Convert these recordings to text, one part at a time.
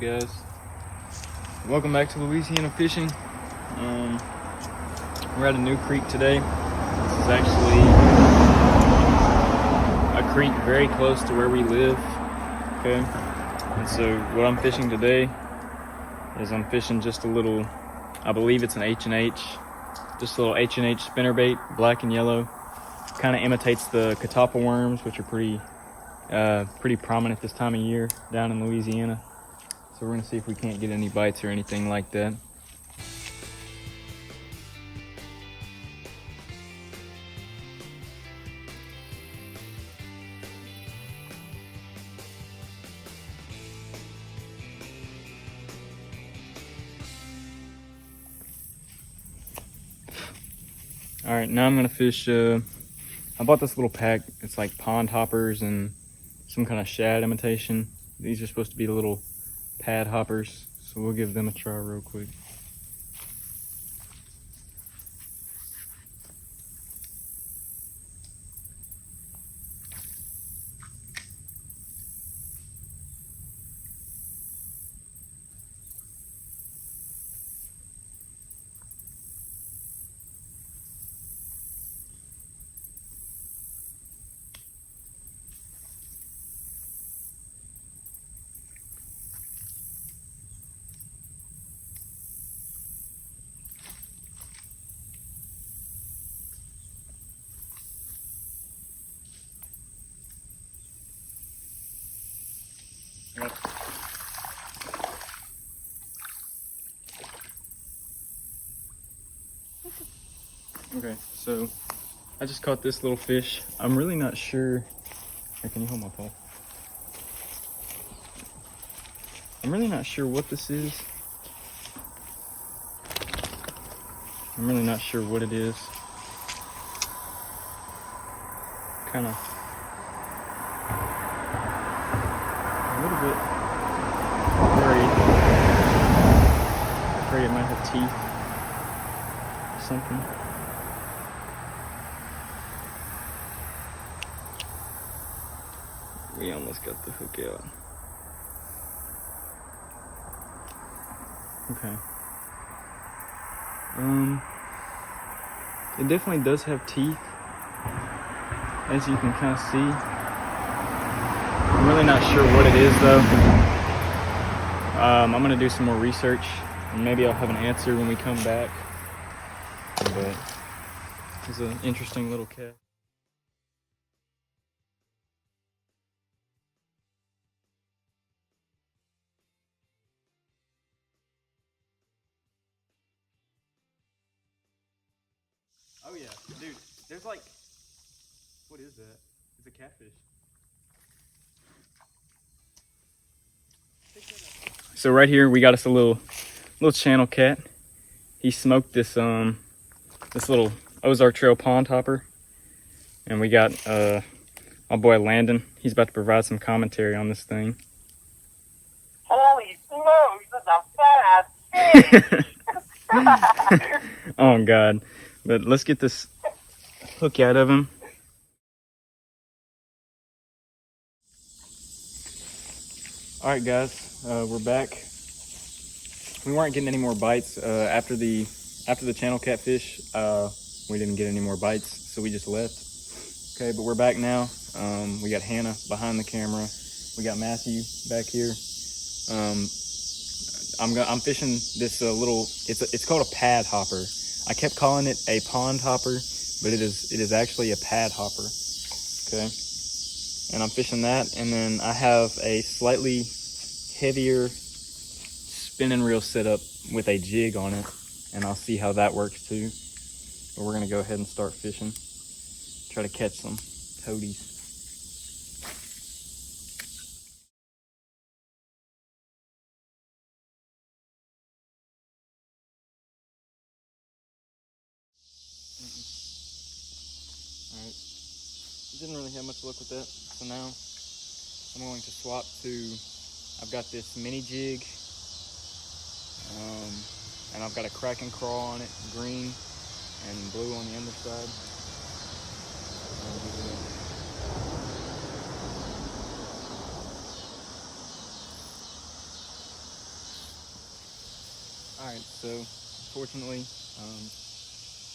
guys? Welcome back to Louisiana fishing. We're at a new creek today. This is actually a creek very close to where we live. Okay, and so what I'm fishing today is I'm fishing just a little, I believe it's an H&H, just a little H&H spinnerbait, black and yellow. Kind of imitates the catawba worms, which are pretty prominent this time of year down in Louisiana. So we're gonna see if we can't get any bites or anything like that. All right, now I'm gonna fish. I bought this little pack. It's like pond hoppers and some kind of shad imitation. These are supposed to be little pad hoppers, so we'll give them a try real quick. Okay, so I just caught this little fish. I'm really not sure. Here, can you hold my pole? I'm really not sure what this is. I'm really not sure what it is. Kind of a little bit worried. Afraid it might have teeth or something. We almost got the hook out. Okay. It definitely does have teeth, as you can kind of see. I'm really not sure what it is though. I'm gonna do some more research and maybe I'll have an answer when we come back. But it's an interesting little cat. Oh yeah, dude, there's like, what is that? It's a catfish. So right here we got us a little channel cat. He smoked this this little Ozark Trail pond hopper, and we got my boy Landon. He's about to provide some commentary on this thing. Holy smokes, that's a fat fish! Oh God! But let's get this hook out of him. All right, guys, we're back. We weren't getting any more bites after the channel catfish. We didn't get any more bites, so we just left. Okay, but we're back now. We got Hannah behind the camera. We got Matthew back here. I'm fishing this little. It's called a pad hopper. I kept calling it a pond hopper, but it is actually a pad hopper. Okay, and I'm fishing that, and then I have a slightly heavier spinning reel set up with a jig on it, and I'll see how that works too. But we're gonna go ahead and start fishing. Try to catch some toadies. Alright, didn't really have much luck with that, so now I'm going to swap to, I've got this mini jig, and I've got a crack and crawl on it, green and blue on the underside. Alright, so fortunately,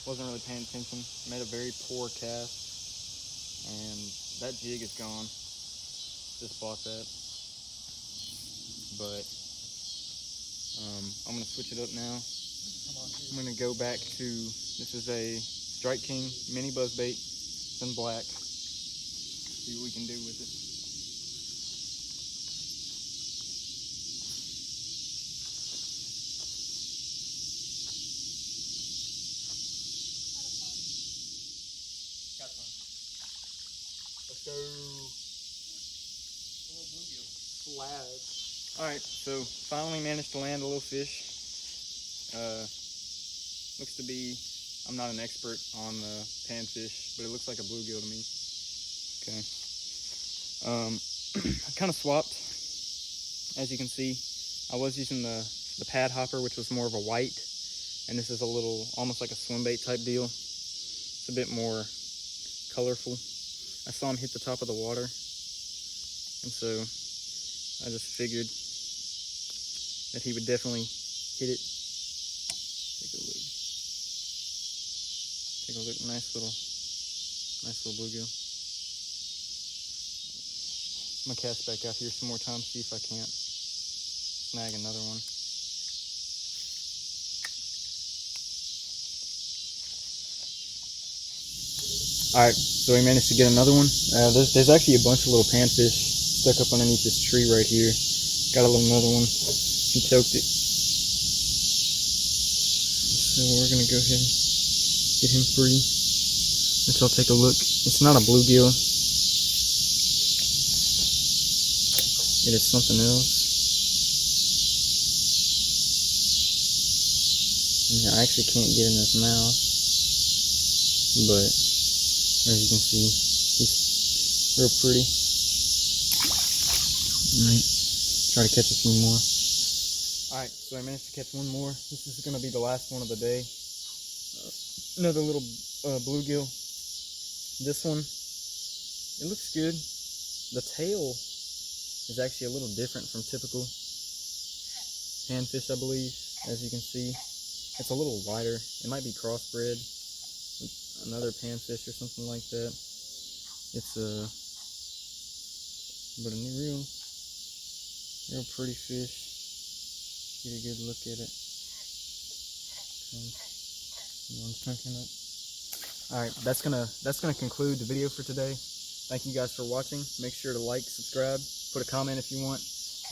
wasn't really paying attention. Made a very poor cast, and that jig is gone. Just bought that. But I'm gonna switch it up now. I'm gonna go back to, this is a Strike King mini buzzbait. It's in black. See what we can do with it. Got some. Let's go. Slide. Alright, so finally managed to land a little fish. Looks to be, I'm not an expert on panfish, but it looks like a bluegill to me. Okay. I kind of swapped. As you can see, I was using the pad hopper, which was more of a white, and this is a little, almost like a swim bait type deal. It's a bit more colorful. I saw him hit the top of the water, and so I just figured that he would definitely hit it. Take a look. Take a look. Nice little bluegill. I'm gonna cast back out here some more time, see if I can't snag another one. Alright, so we managed to get another one. There's actually a bunch of little panfish stuck up underneath this tree right here. Got another one. He choked it. So we're gonna go ahead and get him free. Let's all take a look. It's not a bluegill. It is something else. Yeah, I actually can't get in his mouth, but as you can see, he's real pretty. Alright, try to catch a few more. Alright, so I managed to catch one more. This is going to be the last one of the day. Another little bluegill. This one, it looks good. The tail is actually a little different from typical panfish, I believe. As you can see, it's a little wider. It might be crossbred with another panfish or something like that. It's but a real pretty fish. Get a good look at it. Alright, that's gonna conclude the video for today. Thank you guys for watching. Make sure to like, subscribe, put a comment if you want.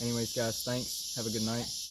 Anyways guys, thanks. Have a good night.